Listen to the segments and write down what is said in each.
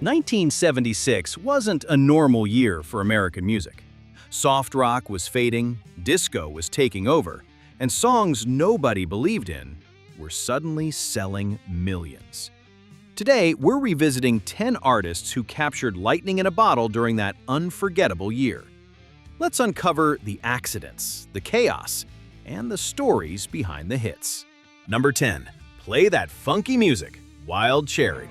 1976 wasn't a normal year for American music. Soft rock was fading, disco was taking over, and songs nobody believed in were suddenly selling millions. Today, we're revisiting 10 artists who captured lightning in a bottle during that unforgettable year. Let's uncover the accidents, the chaos, and the stories behind the hits. Number 10. Play that funky music, Wild Cherry.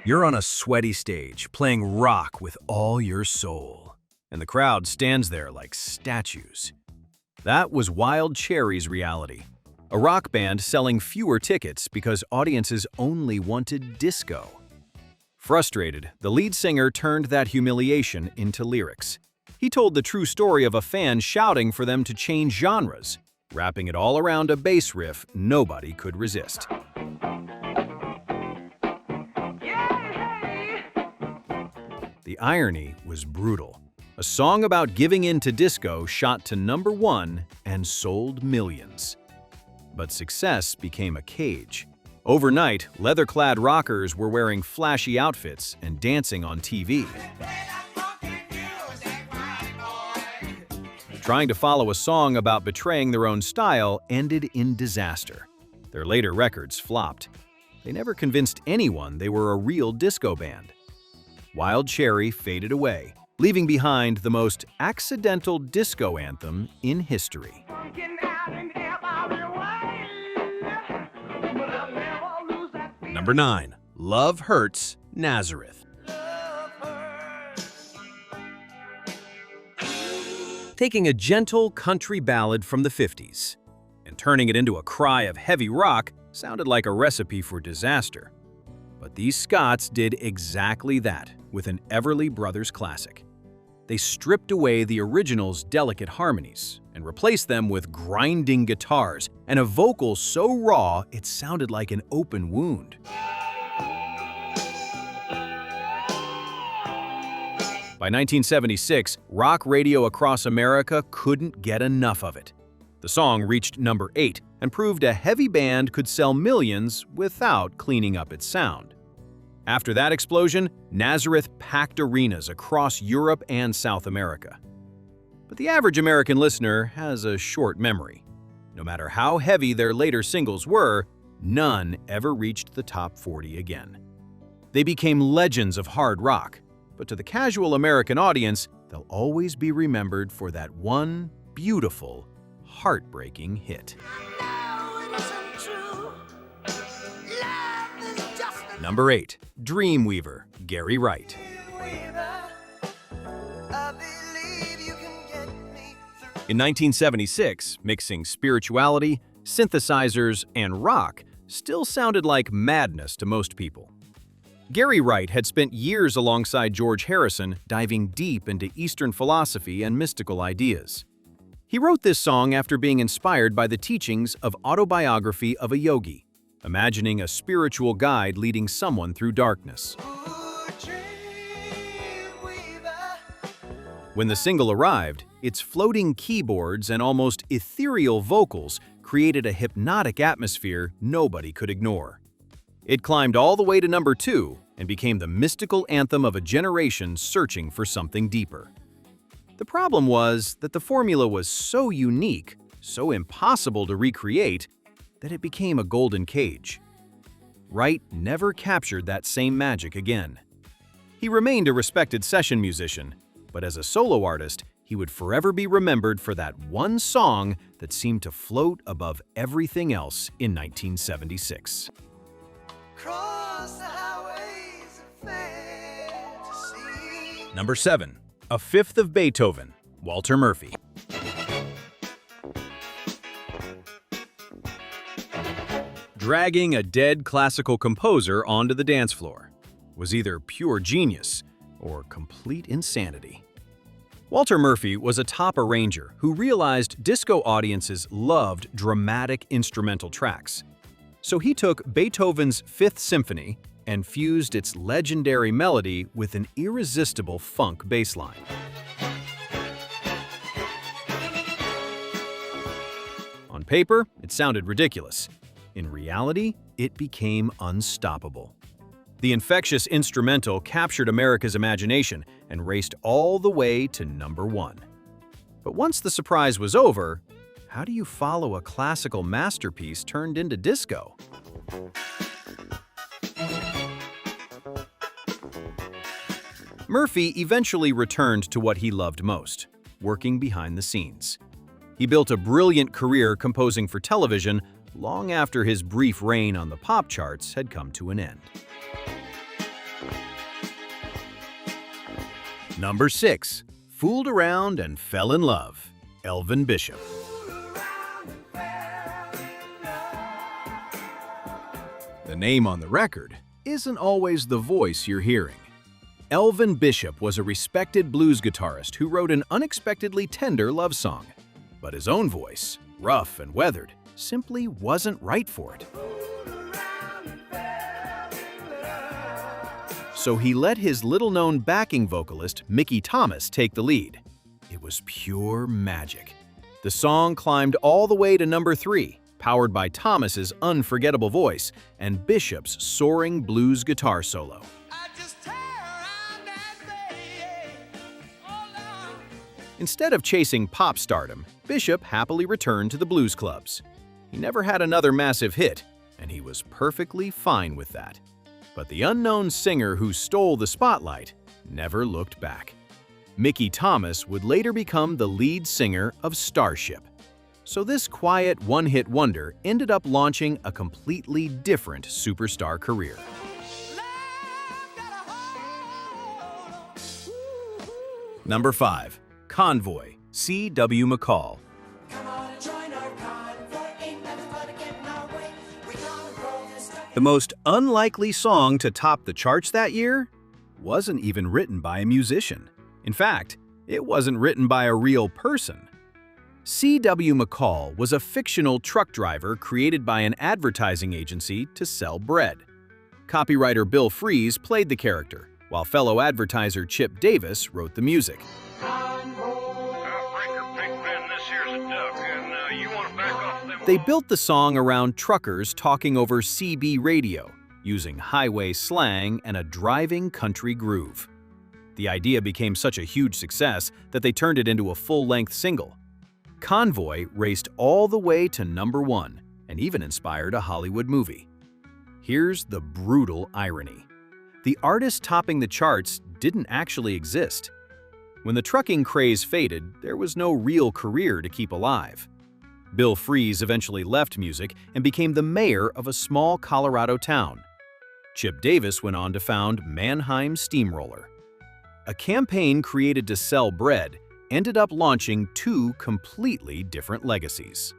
You're on a sweaty stage, playing rock with all your soul, and the crowd stands there like statues. That was Wild Cherry's reality. A rock band selling fewer tickets because audiences only wanted disco. Frustrated, the lead singer turned that humiliation into lyrics. He told the true story of a fan shouting for them to change genres, wrapping it all around a bass riff nobody could resist. The irony was brutal. A song about giving in to disco shot to #1 and sold millions. But success became a cage. Overnight, leather-clad rockers were wearing flashy outfits and dancing on TV. Trying to follow a song about betraying their own style ended in disaster. Their later records flopped. They never convinced anyone they were a real disco band. Wild Cherry faded away, leaving behind the most accidental disco anthem in history. Number 9. Love Hurts, Nazareth. Taking a gentle country ballad from the 50s and turning it into a cry of heavy rock sounded like a recipe for disaster. But these Scots did exactly that with an Everly Brothers classic. They stripped away the original's delicate harmonies and replaced them with grinding guitars and a vocal so raw it sounded like an open wound. By 1976, rock radio across America couldn't get enough of it. The song reached number 8 and proved a heavy band could sell millions without cleaning up its sound. After that explosion, Nazareth packed arenas across Europe and South America. But the average American listener has a short memory. No matter how heavy their later singles were, none ever reached the top 40 again. They became legends of hard rock, but to the casual American audience, they'll always be remembered for that one beautiful, heartbreaking hit. Number 8. Dreamweaver, Gary Wright. In 1976, mixing spirituality, synthesizers, and rock still sounded like madness to most people. Gary Wright had spent years alongside George Harrison diving deep into Eastern philosophy and mystical ideas. He wrote this song after being inspired by the teachings of Autobiography of a Yogi, imagining a spiritual guide leading someone through darkness. When the single arrived, its floating keyboards and almost ethereal vocals created a hypnotic atmosphere nobody could ignore. It climbed all the way to number 2 and became the mystical anthem of a generation searching for something deeper. The problem was that the formula was so unique, so impossible to recreate, that it became a golden cage. Wright never captured that same magic again. He remained a respected session musician, but as a solo artist, he would forever be remembered for that one song that seemed to float above everything else in 1976. Number 7. A Fifth of Beethoven, Walter Murphy. Dragging a dead classical composer onto the dance floor was either pure genius or complete insanity. Walter Murphy was a top arranger who realized disco audiences loved dramatic instrumental tracks. So he took Beethoven's Fifth Symphony and fused its legendary melody with an irresistible funk bassline. On paper, it sounded ridiculous. In reality, it became unstoppable. The infectious instrumental captured America's imagination and raced all the way to #1. But once the surprise was over, how do you follow a classical masterpiece turned into disco? Murphy eventually returned to what he loved most, working behind the scenes. He built a brilliant career composing for television long after his brief reign on the pop charts had come to an end. Number 6. Fooled Around and Fell in Love, Elvin Bishop. The name on the record isn't always the voice you're hearing. Elvin Bishop was a respected blues guitarist who wrote an unexpectedly tender love song. But his own voice, rough and weathered, simply wasn't right for it. So he let his little-known backing vocalist, Mickey Thomas, take the lead. It was pure magic. The song climbed all the way to #3, powered by Thomas's unforgettable voice and Bishop's soaring blues guitar solo. Instead of chasing pop stardom, Bishop happily returned to the blues clubs. He never had another massive hit, and he was perfectly fine with that. But the unknown singer who stole the spotlight never looked back. Mickey Thomas would later become the lead singer of Starship. So this quiet one-hit wonder ended up launching a completely different superstar career. Number 5. Convoy, C.W. McCall. The most unlikely song to top the charts that year wasn't even written by a musician. In fact, it wasn't written by a real person. C.W. McCall was a fictional truck driver created by an advertising agency to sell bread. Copywriter Bill Fries played the character, while fellow advertiser Chip Davis wrote the music. They built the song around truckers talking over CB radio, using highway slang and a driving country groove. The idea became such a huge success that they turned it into a full-length single. Convoy raced all the way to #1 and even inspired a Hollywood movie. Here's the brutal irony. The artist topping the charts didn't actually exist. When the trucking craze faded, there was no real career to keep alive. Bill Fries eventually left music and became the mayor of a small Colorado town. Chip Davis went on to found Mannheim Steamroller. A campaign created to sell bread ended up launching 2 completely different legacies.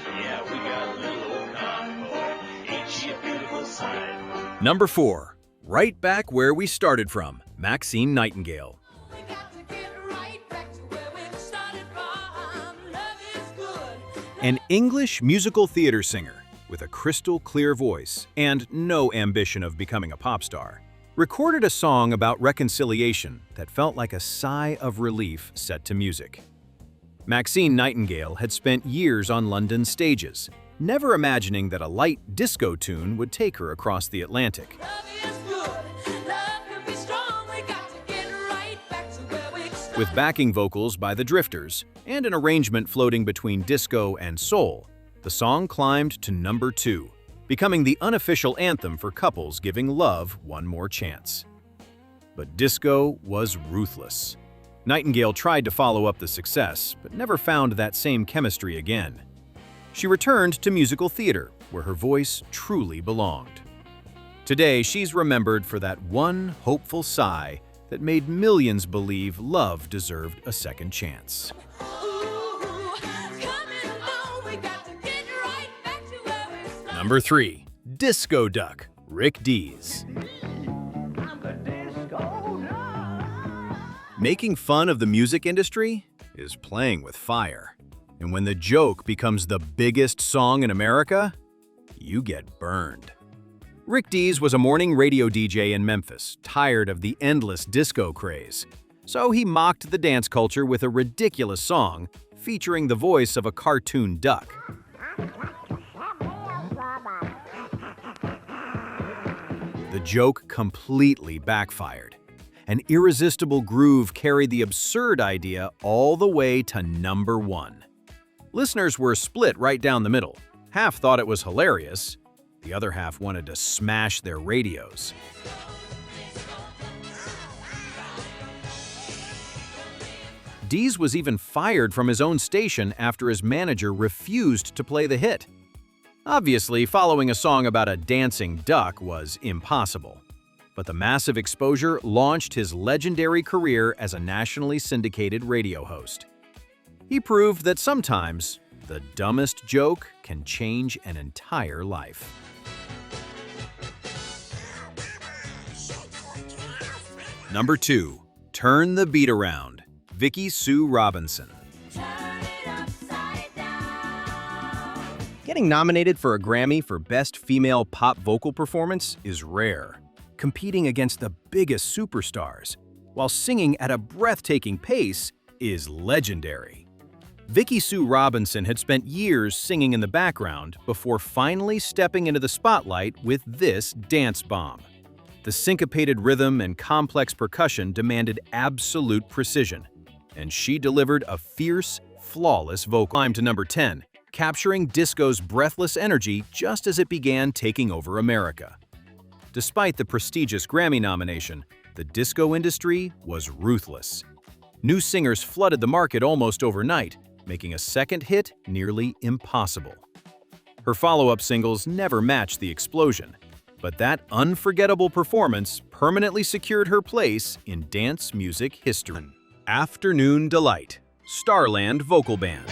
Yeah, we got a little Convoy, ain't she a beautiful sight? Number 4. Right back where we started from, Maxine Nightingale. An English musical theater singer with a crystal-clear voice and no ambition of becoming a pop star, recorded a song about reconciliation that felt like a sigh of relief set to music. Maxine Nightingale had spent years on London stages, never imagining that a light disco tune would take her across the Atlantic. With backing vocals by the Drifters and an arrangement floating between disco and soul, the song climbed to #2, becoming the unofficial anthem for couples giving love one more chance. But disco was ruthless. Nightingale tried to follow up the success, but never found that same chemistry again. She returned to musical theater, where her voice truly belonged. Today, she's remembered for that one hopeful sigh that made millions believe love deserved a second chance. Number 3. Disco Duck, Rick Dees. Making fun of the music industry is playing with fire. And when the joke becomes the biggest song in America, you get burned. Rick Dees was a morning radio DJ in Memphis, tired of the endless disco craze. So he mocked the dance culture with a ridiculous song featuring the voice of a cartoon duck. The joke completely backfired. An irresistible groove carried the absurd idea all the way to number 1. Listeners were split right down the middle. Half thought it was hilarious. The other half wanted to smash their radios. Dees was even fired from his own station after his manager refused to play the hit. Obviously, following a song about a dancing duck was impossible. But the massive exposure launched his legendary career as a nationally syndicated radio host. He proved that sometimes the dumbest joke can change an entire life. Number 2. Turn the Beat Around, Vicki Sue Robinson. Getting nominated for a Grammy for Best Female Pop Vocal Performance is rare. Competing against the biggest superstars while singing at a breathtaking pace is legendary. Vicki Sue Robinson had spent years singing in the background before finally stepping into the spotlight with this dance bomb. The syncopated rhythm and complex percussion demanded absolute precision, and she delivered a fierce, flawless vocal. Climb to number 10, capturing disco's breathless energy just as it began taking over America. Despite the prestigious Grammy nomination, the disco industry was ruthless. New singers flooded the market almost overnight, making a second hit nearly impossible. Her follow-up singles never matched the explosion, but that unforgettable performance permanently secured her place in dance music history. Afternoon Delight, Starland Vocal Band.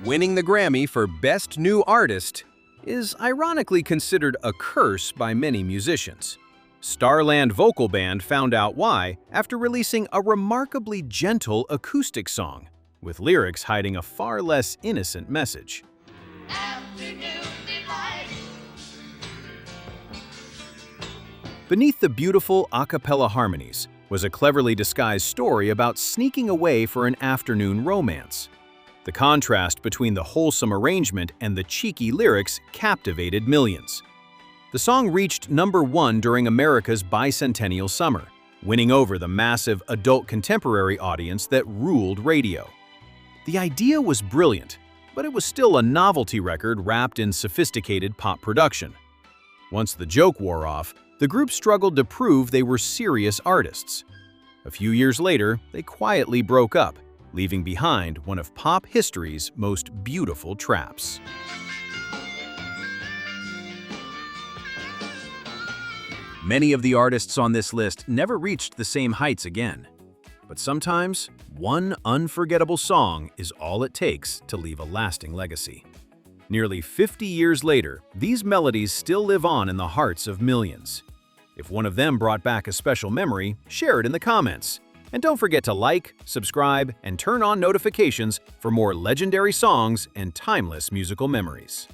Winning the Grammy for Best New Artist is ironically considered a curse by many musicians. Starland Vocal Band found out why after releasing a remarkably gentle acoustic song, with lyrics hiding a far less innocent message. Beneath the beautiful a cappella harmonies was a cleverly disguised story about sneaking away for an afternoon romance. The contrast between the wholesome arrangement and the cheeky lyrics captivated millions. The song reached number 1 during America's bicentennial summer, winning over the massive adult contemporary audience that ruled radio. The idea was brilliant, but it was still a novelty record wrapped in sophisticated pop production. Once the joke wore off, the group struggled to prove they were serious artists. A few years later, they quietly broke up, leaving behind one of pop history's most beautiful traps. Many of the artists on this list never reached the same heights again. But sometimes, one unforgettable song is all it takes to leave a lasting legacy. Nearly 50 years later, these melodies still live on in the hearts of millions. If one of them brought back a special memory, share it in the comments. And don't forget to like, subscribe, and turn on notifications for more legendary songs and timeless musical memories.